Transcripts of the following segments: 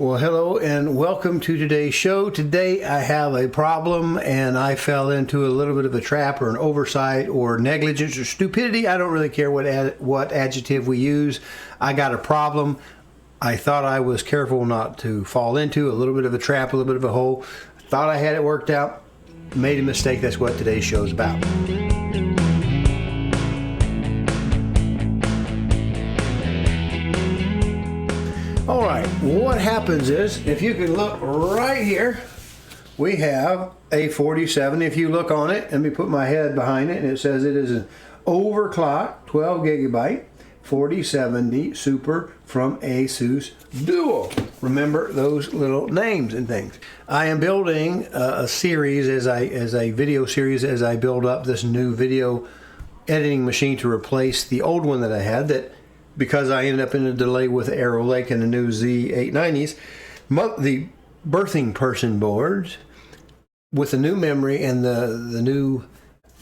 Well, hello and welcome to today's show. Today I have a problem and I fell into a little bit of a trap or an oversight or negligence or stupidity. I don't really care what adjective we use. I got a problem. I thought I was careful not to fall into a little bit of a trap, a little bit of a hole. Thought I had it worked out. Made a mistake. That's what today's show is about. All right, what happens is, if you can look right here, we have a 47. If you look on it, let me put my head behind it, and it says it is an overclock 12 gigabyte 4070 Super from ASUS Dual. Remember those little names and things. I am building a series as a video series as I build up this new video editing machine to replace the old one that I had that, because I ended up in a delay with Arrow Lake and the new Z890s, the birthing person boards with the new memory and the new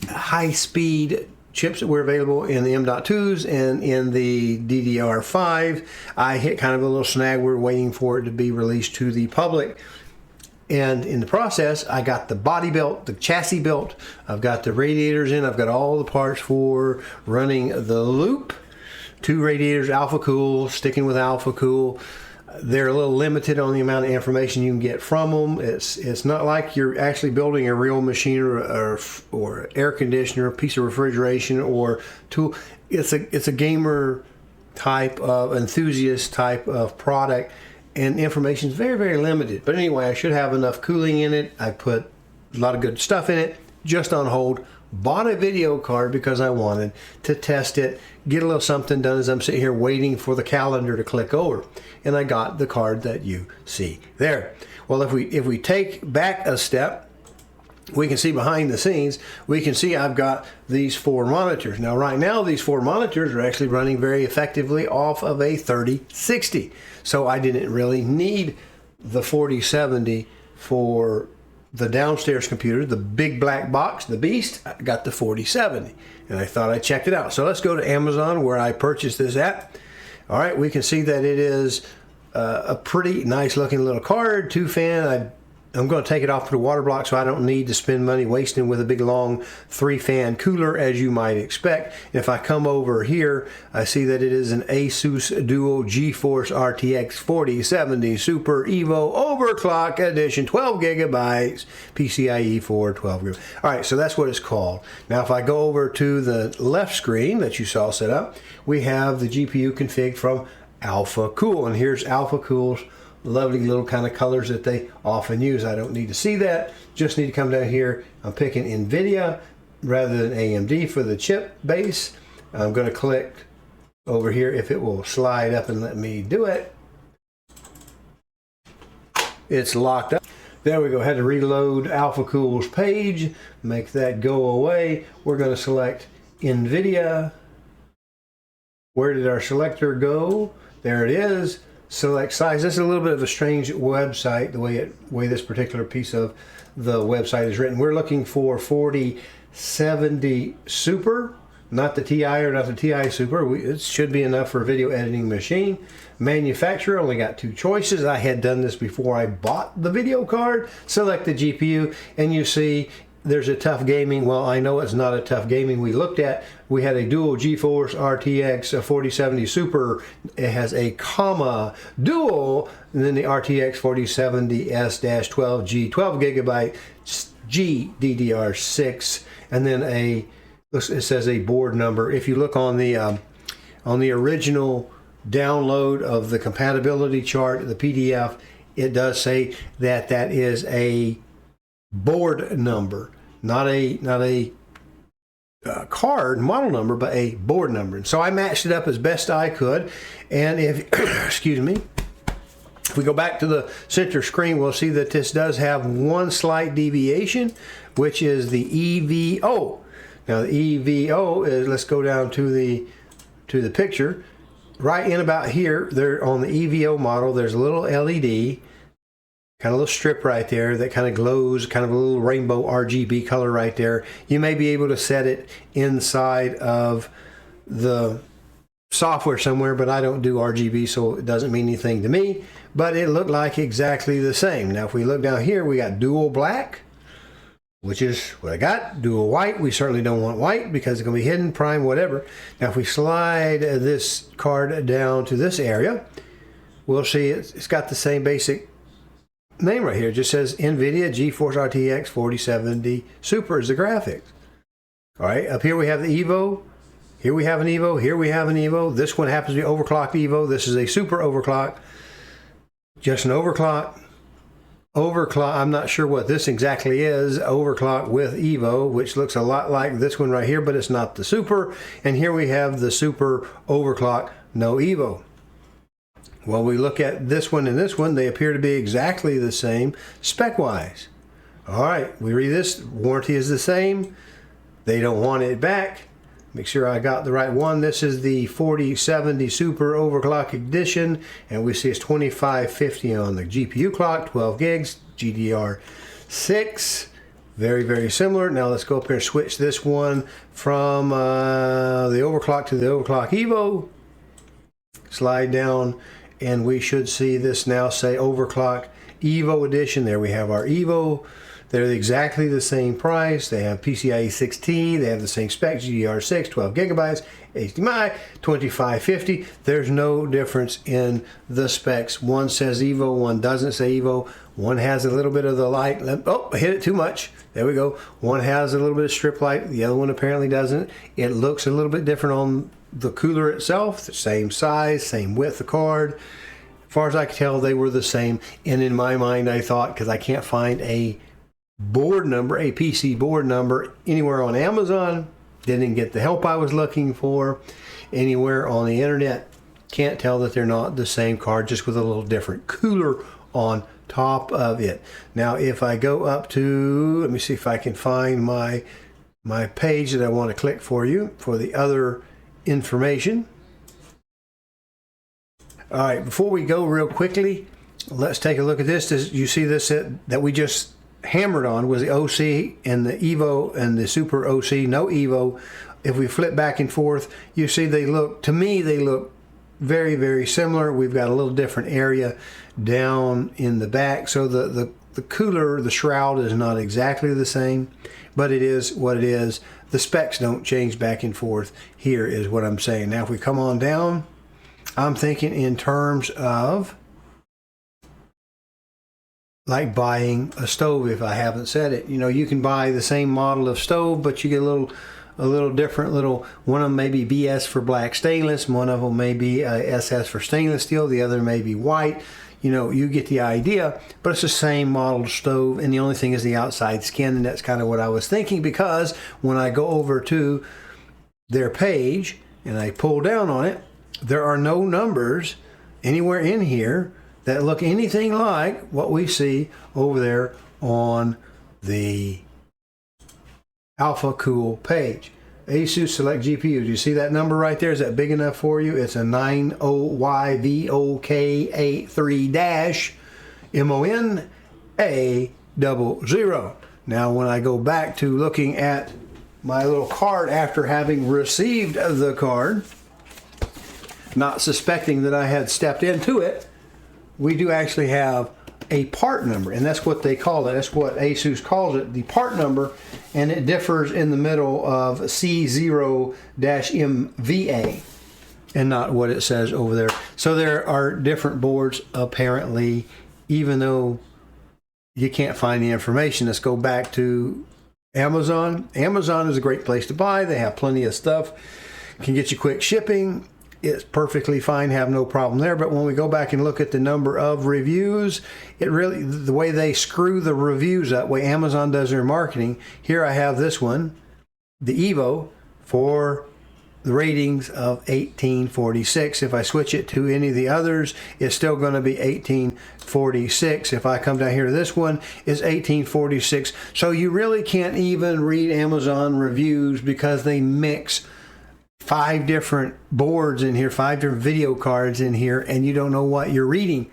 high-speed chips that were available in the M.2s and in the DDR5. I hit kind of a little snag. We're waiting for it to be released to the public. And in the process, I got the body built, the chassis built. I've got the radiators in. I've got all the parts for running the loop. 2 radiators, Alphacool, sticking with Alphacool. They're a little limited on the amount of information you can get from them. It's not like you're actually building a real machine or air conditioner, a piece of refrigeration or tool. It's a gamer type of enthusiast type of product, and information is very, very limited. But anyway, I should have enough cooling in it. I put a lot of good stuff in it, just on hold. Bought a video card because I wanted to test it, get a little something done as I'm sitting here waiting for the calendar to click over. And I got the card that you see there. Well, if we take back a step, we can see behind the scenes, we can see I've got these 4 monitors. Now, right now, these 4 monitors are actually running very effectively off of a 3060. So I didn't really need the 4070 for the downstairs computer, the big black box, the beast. I got the 4070 and I thought I checked it out. So let's go to Amazon where I purchased this at. All right, we can see that it is a pretty nice looking little card, 2-fan. I'm going to take it off to the water block so I don't need to spend money wasting with a big long 3-fan cooler as you might expect. If I come over here, I see that it is an ASUS Dual GeForce RTX 4070 Super Evo Overclock Edition, 12 gigabytes, PCIe 4, 12 gigabytes. All right, so that's what it's called. Now, if I go over to the left screen that you saw set up, we have the GPU config from Alphacool, and here's Alphacool's lovely little kind of colors that they often use. I don't need to see that. Just need to come down here. I'm picking Nvidia rather than AMD for the chip base. I'm going to click over here if it will slide up and let me do it. It's locked up. There we go. Had to reload Alphacool's page. Make that go away. We're going to select Nvidia. Where did our selector go? There it is. Select size. This is a little bit of a strange website, the way this particular piece of the website is written. We're looking for 4070 Super, not the Ti or not the Ti Super. It should be enough for a video editing machine. Manufacturer, only got 2 choices. I had done this before I bought the video card. Select the GPU, and you see there's a tough gaming. Well, I know it's not a tough gaming. We had a Dual GeForce RTX 4070 Super. It has a comma Dual, and then the RTX 4070 S-12G 12 gigabyte GDDR6, and then it says a board number. If you look on the original download of the compatibility chart, the PDF, it does say that that is a board number, not a card model number, but a board number. And so I matched it up as best I could. And if excuse me, if we go back to the center screen, we'll see that this does have one slight deviation, which is the EVO. Now the EVO is, let's go down to the picture. Right in about here, there on the EVO model, there's a little LED, kind of a little strip right there that kind of glows, kind of a little rainbow RGB color right there. You may be able to set it inside of the software somewhere, but I don't do RGB, so it doesn't mean anything to me. But it looked like exactly the same. Now if we look down here, we got dual black, which is what I got. Dual white, we certainly don't want white because it's going to be hidden, prime, whatever. Now if we slide this card down to this area, we'll see it's got the same basic name right here. It just says Nvidia GeForce RTX 4070 Super is the graphics. All right, up here we have the Evo. Here we have an Evo. Here we have an Evo. This one happens to be overclocked Evo. This is a super overclock. Just an overclock. Overclock. I'm not sure what this exactly is. Overclock with Evo, which looks a lot like this one right here, but it's not the super. And here we have the super overclock, no Evo. Well, we look at this one and this one. They appear to be exactly the same spec-wise. All right, we read this. Warranty is the same. They don't want it back. Make sure I got the right one. This is the 4070 Super Overclock Edition, and we see it's 2550 on the GPU clock, 12 gigs, GDR6. Very, very similar. Now let's go up here and switch this one from the overclock to the overclock Evo. Slide down, and we should see this now say overclock Evo Edition. There we have our Evo. They're exactly the same price. They have PCIe 6T. They have the same specs, GDR6, 12 gigabytes, HDMI, 2550. There's no difference in the specs. One says Evo, one doesn't say Evo. One has a little bit of the light. Oh, I hit it too much. There we go. One has a little bit of strip light. The other one apparently doesn't. It looks a little bit different on the cooler itself. The same size, same width of card. As far as I could tell, they were the same. And in my mind, I thought, because I can't find a board number, a PC board number anywhere on Amazon, didn't get the help I was looking for anywhere on the internet, can't tell that they're not the same card, just with a little different cooler on top of it. Now if I go up to, let me see if I can find my page that I want to click for you for the other information. All right, before we go real quickly, let's take a look at this. You see this that we just hammered on was the OC and the Evo and the Super OC, no Evo. If we flip back and forth, you see they look, to me, they look very, very similar. We've got a little different area down in the back. So the cooler, the shroud is not exactly the same, but it is what it is. The specs don't change back and forth. Here is what I'm saying. Now, if we come on down, I'm thinking in terms of like buying a stove, if I haven't said it. You know, you can buy the same model of stove, but you get a little different one of them may be BS for black stainless, one of them may be SS for stainless steel, the other may be white. You know, you get the idea, but it's the same model stove, and the only thing is the outside skin, and that's kind of what I was thinking, because when I go over to their page and I pull down on it, there are no numbers anywhere in here that look anything like what we see over there on the Alphacool page. ASUS Select GPU. Do you see that number right there? Is that big enough for you? It's a 90YVOK83-MONA00. Now when I go back to looking at my little card after having received the card, not suspecting that I had stepped into it, we do actually have a part number, and that's what they call it. That's what ASUS calls it, the part number, and it differs in the middle of C0-MVA and not what it says over there. So there are different boards apparently, even though you can't find the information. Let's go back to Amazon. Amazon is a great place to buy. They have plenty of stuff. Can get you quick shipping. It's perfectly fine, have no problem there. But when we go back and look at the number of reviews, it really, the way they screw the reviews up, the way Amazon does their marketing, here I have this one, the Evo, for the ratings of 1846. If I switch it to any of the others, it's still going to be 1846. If I come down here to this one, it's 1846. So you really can't even read Amazon reviews because they mix 5 different boards in here, 5 different video cards in here, and you don't know what you're reading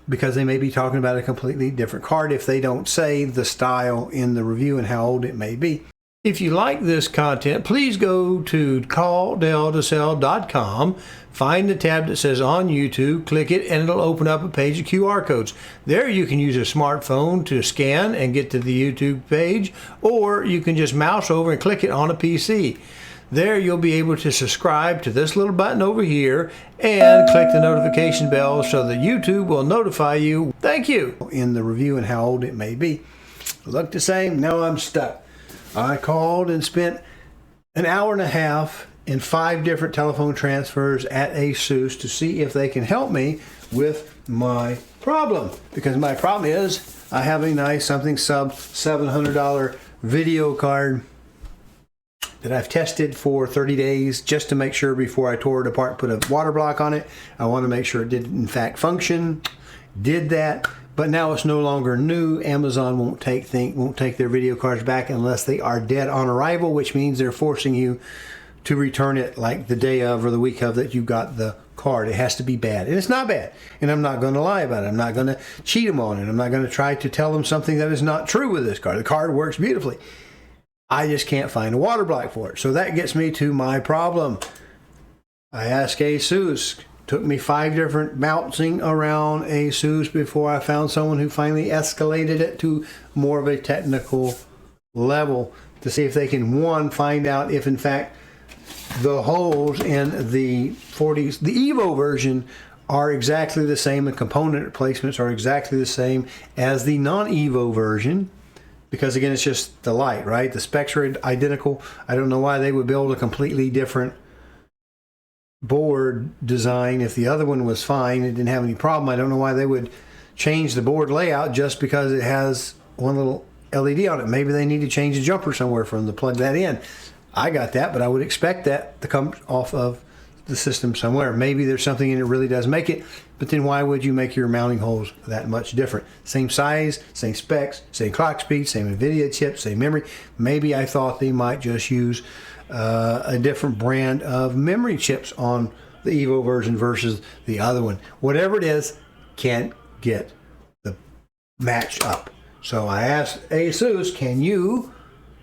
because they may be talking about a completely different card if they don't say the style in the review and how old it may be. If you like this content, please go to calldeltosell.com, find the tab that says on YouTube, click it, and it'll open up a page of QR codes. There you can use a smartphone to scan and get to the YouTube page, or you can just mouse over and click it on a PC. There you'll be able to subscribe to this little button over here and click the notification bell so that YouTube will notify you. Thank you. In the review and how old it may be. Look the same, now I'm stuck. I called and spent an hour and a half in 5 different telephone transfers at ASUS to see if they can help me with my problem. Because my problem is I have a nice something sub $700 video card that I've tested for 30 days just to make sure before I tore it apart, put a water block on it. I want to make sure it did in fact function. Did that. But now it's no longer new. Amazon won't take their video cards back unless they are dead on arrival, which means they're forcing you to return it like the day of or the week of that you got the card. It has to be bad. And it's not bad. And I'm not going to lie about it. I'm not going to cheat them on it. I'm not going to try to tell them something that is not true with this card. The card works beautifully. I just can't find a water block for it. So that gets me to my problem. I asked ASUS. Took me 5 different bouncing around ASUS before I found someone who finally escalated it to more of a technical level to see if they can, one, find out if in fact the holes in the Evo version are exactly the same and component replacements are exactly the same as the non-Evo version. Because again, it's just the light, right? The specs are identical. I don't know why they would build a completely different board design if the other one was fine, it didn't have any problem. I don't know why they would change the board layout just because it has one little LED on it. Maybe they need to change the jumper somewhere for them to plug that in. I got that, but I would expect that to come off of the system somewhere. Maybe there's something in it that really does make it, but then why would you make your mounting holes that much different? Same size, same specs, same clock speed, same Nvidia chip, same memory. Maybe I thought they might just use a different brand of memory chips on the Evo version versus the other one. Whatever it is, can't get the match up. So I asked ASUS, can you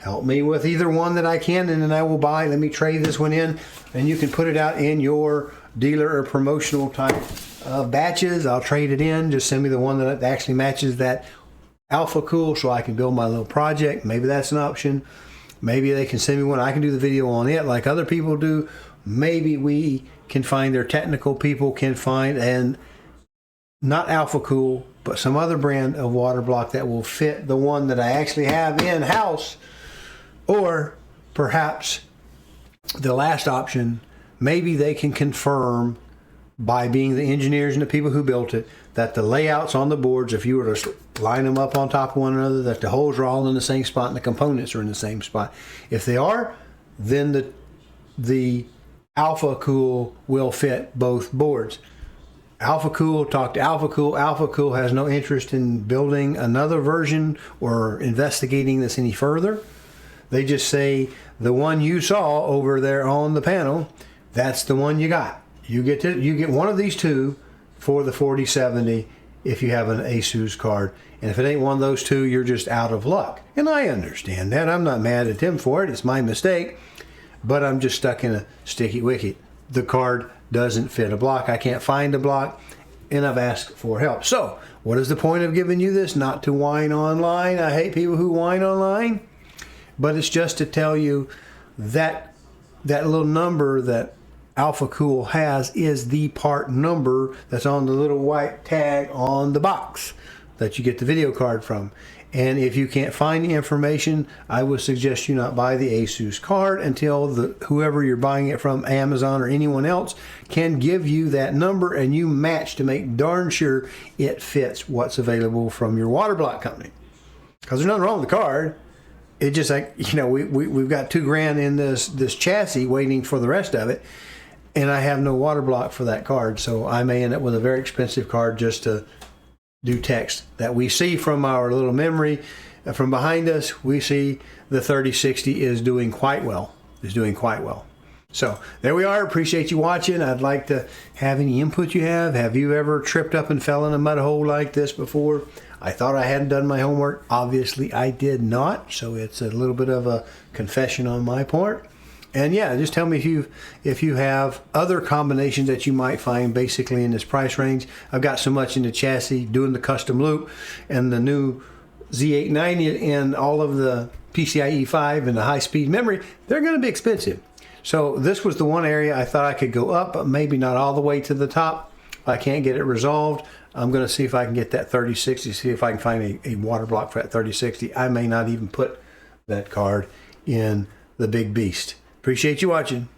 help me with either one that I can, and then I will buy, let me trade this one in, and you can put it out in your dealer or promotional type batches. I'll trade it in. Just send me the one that actually matches that Alphacool so I can build my little project. Maybe that's an option. Maybe they can send me one. I can do the video on it like other people do. Maybe we can find, their technical people can find, and not Alphacool, but some other brand of water block that will fit the one that I actually have in-house. Or perhaps the last option, maybe they can confirm by being the engineers and the people who built it that the layouts on the boards, if you were to line them up on top of one another, that the holes are all in the same spot and the components are in the same spot. If they are, then the Alphacool will fit both boards. Alphacool, talk to Alphacool. Alphacool has no interest in building another version or investigating this any further. They just say the one you saw over there on the panel, that's the one you got. You get one of these two for the 4070 if you have an ASUS card. And if it ain't one of those two, you're just out of luck. And I understand that. I'm not mad at him for it. It's my mistake. But I'm just stuck in a sticky wicket. The card doesn't fit a block. I can't find a block. And I've asked for help. So, what is the point of giving you this? Not to whine online. I hate people who whine online. But it's just to tell you that that little number that Alphacool has is the part number that's on the little white tag on the box that you get the video card from. And if you can't find the information, I would suggest you not buy the ASUS card until whoever you're buying it from, Amazon or anyone else, can give you that number and you match to make darn sure it fits what's available from your water block company. Because there's nothing wrong with the card. It just, like, you know, we've got $2,000 in this chassis waiting for the rest of it. And I have no water block for that card, so I may end up with a very expensive card just to do text. That we see from our little memory from behind us, we see the 3060 is doing quite well. So there we are. Appreciate you watching. I'd like to have any input you have. Have you ever tripped up and fell in a mud hole like this before? I thought I hadn't done my homework. Obviously I did not. So it's a little bit of a confession on my part. And yeah, just tell me if you have other combinations that you might find basically in this price range. I've got so much in the chassis doing the custom loop and the new Z890 and all of the PCIe 5 and the high-speed memory. They're going to be expensive. So this was the one area I thought I could go up, but maybe not all the way to the top. If I can't get it resolved, I'm going to see if I can get that 3060, see if I can find a water block for that 3060. I may not even put that card in the big beast. Appreciate you watching.